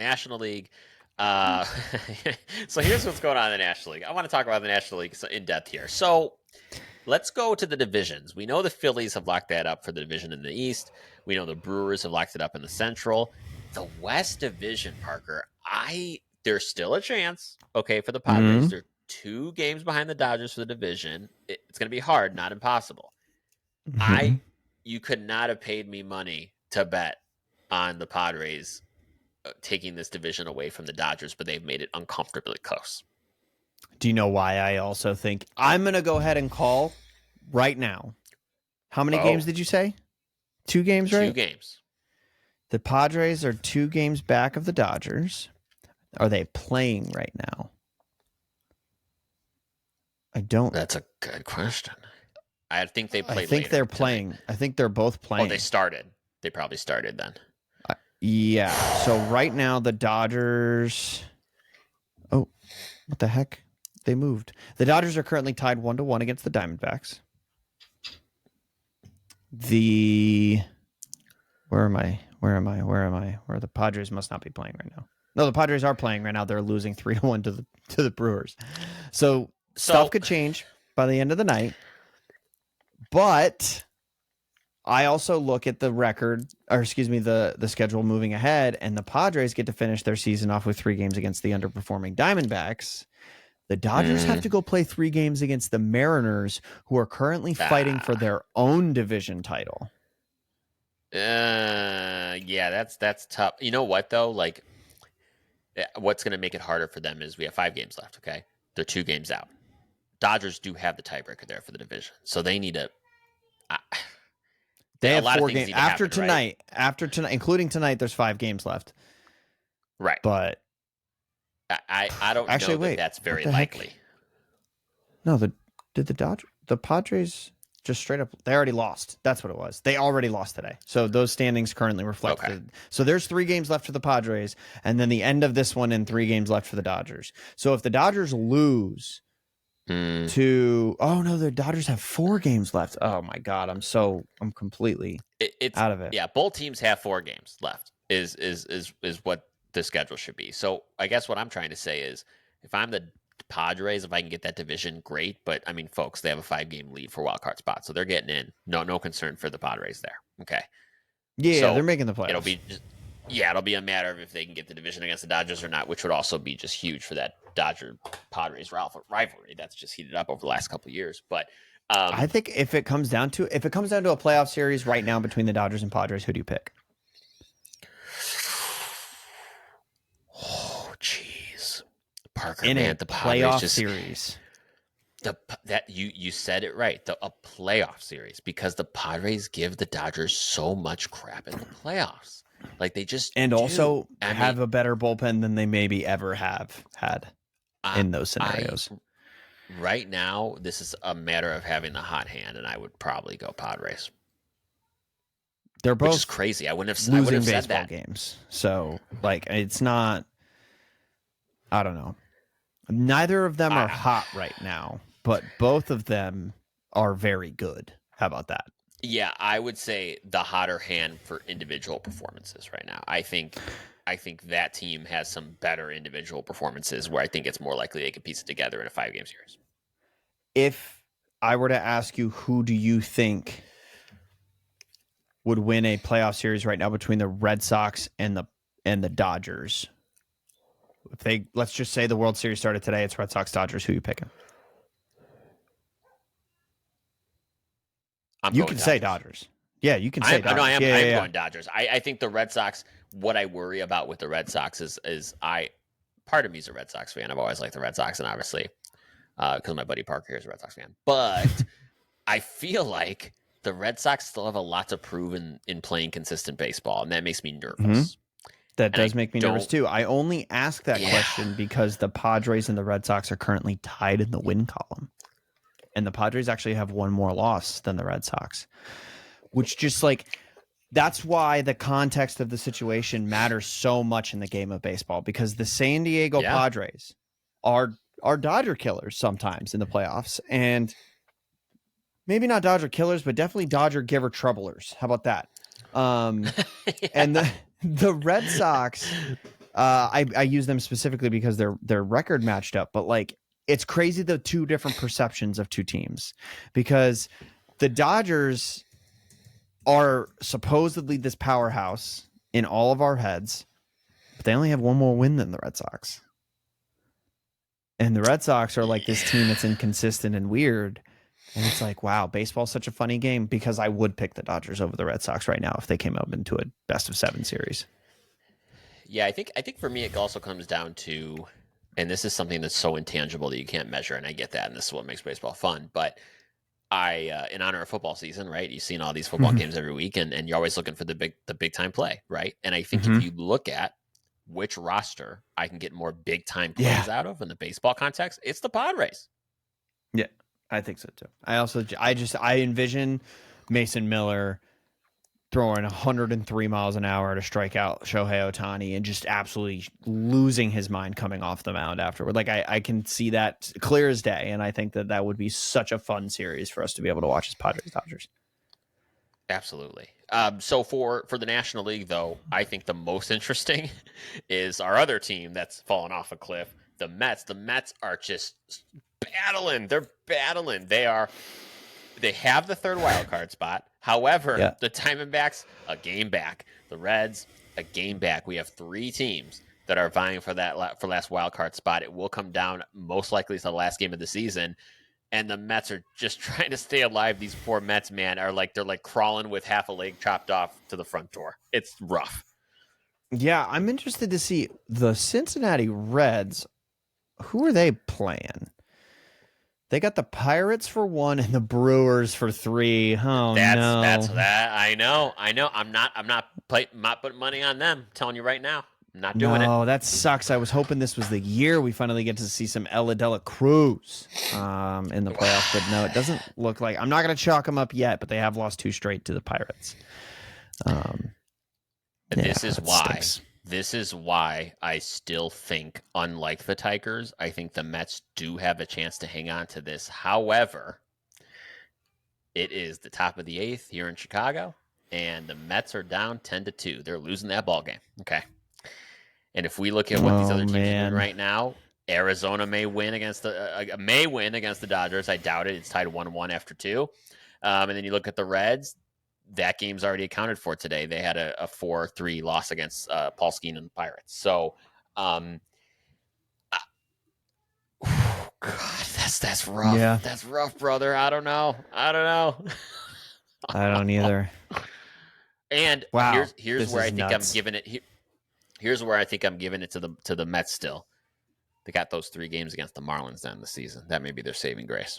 National League. Uh, so here's what's going on in the National League. I want to talk about the National League in depth here. So let's go to the divisions. We know the Phillies have locked that up for the division in the East. We know the Brewers have locked it up in the Central. The West Division, Parker, there's still a chance, okay, for the Padres. Mhm. They're 2 games behind the Dodgers for the division. It's going to be hard, not impossible. Mhm. You could not have paid me money to bet on the Padres taking this division away from the Dodgers, but they've made it uncomfortably close. Do you know why I also think I'm going to go ahead and call right now? How many games Oh, did you say? 2 games, 2 right? games. The Padres are 2 games back of the Dodgers. Are they playing right now? I don't. That's a good question. I think they I play think later they're tonight. playing. I think they're both Oh, they playing. started. They probably started then. Yeah. So right now the Dodgers. Oh, what the heck? They moved. The Dodgers are currently tied 1-1 against the Diamondbacks. Where am I? Where the Padres must not be playing right now. No, the Padres are playing right now. They're losing 3-1 to the Brewers. So stuff could change by the end of the night. But I also look at the record, or excuse me, the schedule moving ahead, and the Padres get to finish their season off with 3 games against the underperforming Diamondbacks. The Dodgers have to go play 3 games against the Mariners, who are currently fighting for their own division title. Yeah, that's tough. You know what though? Like, what's going to make it harder for them is we have 5 games left. Okay, they're 2 games out. Dodgers do have the tiebreaker there for the division, so they need to. They A have lot of 4 things games need to after happen, tonight. right? After tonight, including tonight, there's 5 games left. Right. But I don't actually, know that wait, that's very what the heck? likely. No, the Padres just straight up, they already lost. That's what it was. They already lost today. So those standings currently reflect. Okay. So there's 3 games left for the Padres, and then the end of this one and 3 games left for the Dodgers. So if the Dodgers lose oh no, the Dodgers have 4 games left. Oh my God, I'm completely out of it. Yeah, both teams have 4 games left. Is what the schedule should be. So I guess what I'm trying to say is, if I'm the Padres, if I can get that division, great. But I mean, folks, they have a 5-game lead for wild card spot, so they're getting in. No concern for the Padres there. Okay. Yeah, So they're making the playoffs. It'll be a matter of if they can get the division against the Dodgers or not, which would also be just huge for that Dodger Padres rivalry that's just heated up over the last couple of years. But I think if it comes down to a playoff series right now between the Dodgers and Padres, who do you pick? Oh, jeez, Parker, In man, a the playoff Padres series. You said it right. A playoff series, because the Padres give the Dodgers so much crap in the playoffs. Like, they just also have a better bullpen than they maybe ever have had in those scenarios. Right now, this is a matter of having the hot hand, and I would probably go Padres. They're both, which is crazy. I wouldn't have losing said baseball that. games. So, like, it's not. I don't know. Neither of them are hot right now, but both of them are very good. How about that? Yeah, I would say the hotter hand for individual performances right now. I think that team has some better individual performances where I think it's more likely they could piece it together in a 5-game series. If I were to ask you, who do you think would win a playoff series right now between the Red Sox and the Dodgers? If let's just say the World Series started today, it's Red Sox Dodgers. Who are you picking? You can say Dodgers. Yeah, you can say Dodgers. No, I am. Yeah, I'm going Dodgers. I think the Red Sox. What I worry about with the Red Sox is part of me is a Red Sox fan. I've always liked the Red Sox, and obviously, because my buddy Parker here is a Red Sox fan. But I feel like the Red Sox still have a lot to prove in playing consistent baseball, and that makes me nervous. Mm-hmm. That does make me nervous too. I only ask that question because the Padres and the Red Sox are currently tied in the win column. And the Padres actually have 1 more loss than the Red Sox, which just that's why the context of the situation matters so much in the game of baseball, because the San Diego Padres are Dodger killers sometimes in the playoffs, and maybe not Dodger killers, but definitely Dodger giver troublers. How about that? And the Red Sox I use them specifically because their record matched up, but like it's crazy the two different perceptions of two teams, because the Dodgers are supposedly this powerhouse in all of our heads, but they only have one more win than the Red Sox. And the Red Sox are like this team that's inconsistent and weird. And it's like, wow, baseball's such a funny game, because I would pick the Dodgers over the Red Sox right now if they came up into a best-of-7 series. Yeah, I think for me it also comes down to, and this is something that's so intangible that you can't measure, and I get that, and this is what makes baseball fun. But in honor of football season, right? You've seen all these football games every week, and you're always looking for the big time play, right? And I think if you look at which roster I can get more big time plays out of in the baseball context, it's the Padres. Yeah, I think so too. I envision Mason Miller throwing 103 miles an hour to strike out Shohei Ohtani and just absolutely losing his mind coming off the mound afterward. Like I can see that clear as day, and I think that would be such a fun series for us to be able to watch as Padres Dodgers. Absolutely. So for the National League, though, I think the most interesting is our other team that's fallen off a cliff, the Mets. The Mets are just battling. They're battling. They have the third wild card spot. However, the Diamondbacks, a game back. The Reds, a game back. We have 3 teams that are vying for that for last wild card spot. It will come down most likely to the last game of the season. And the Mets are just trying to stay alive. These poor Mets, man, they're like crawling with half a leg chopped off to the front door. It's rough. Yeah, I'm interested to see the Cincinnati Reds. Who are they playing? They got the Pirates for 1 and the Brewers for 3. Oh, no. That's that. I know. I'm not putting money on them. I'm telling you right now. I'm not doing it. No, that sucks. I was hoping this was the year we finally get to see some Ella De La Cruz in the playoffs, but no, it doesn't look like. I'm not going to chalk them up yet, but they have lost 2 straight to the Pirates. This is why I still think, unlike the Tigers, I think the Mets do have a chance to hang on to this. However, it is the top of the 8th here in Chicago, and the Mets are down 10-2. They're losing that ball game. Okay. And if we look at what these other teams are doing right now, Arizona may win against the Dodgers. I doubt it. It's tied 1-1 after 2. And then you look at the Reds. That game's already accounted for today. They had a 4-3 loss against Paul Skeens and the Pirates. So, God, that's rough. Yeah. That's rough, brother. I don't know. I don't either. And wow, here's where I think I'm giving it. Here's where I think I'm giving it to the Mets still. They got those 3 games against the Marlins down the season. That may be their saving grace.